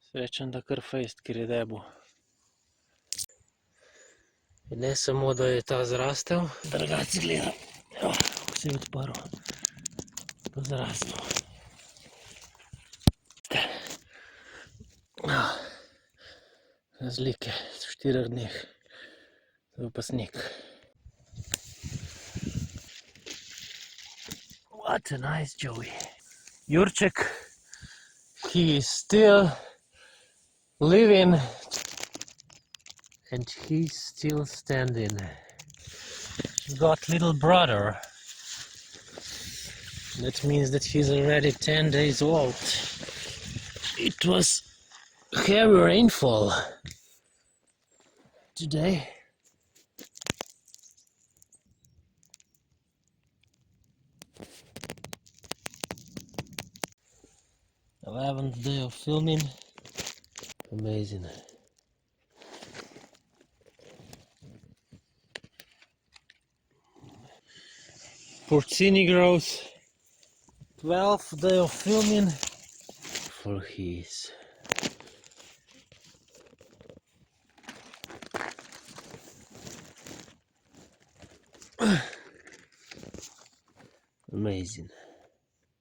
Srečen, da kar fejst, ker je debo. In ne samo, da je ta zrastel, drugače gleda, ko se je odprl, pa zrastel. Razlike v 4 dneh, to je pa sneg. What a nice Joey. Jurček, he is still living and he's still standing. He's got little brother. That means that he's already 10 days old. It was heavy rainfall today. The 11th day of filming. Amazing. Porcini grows. 12th day of filming for his. Amazing.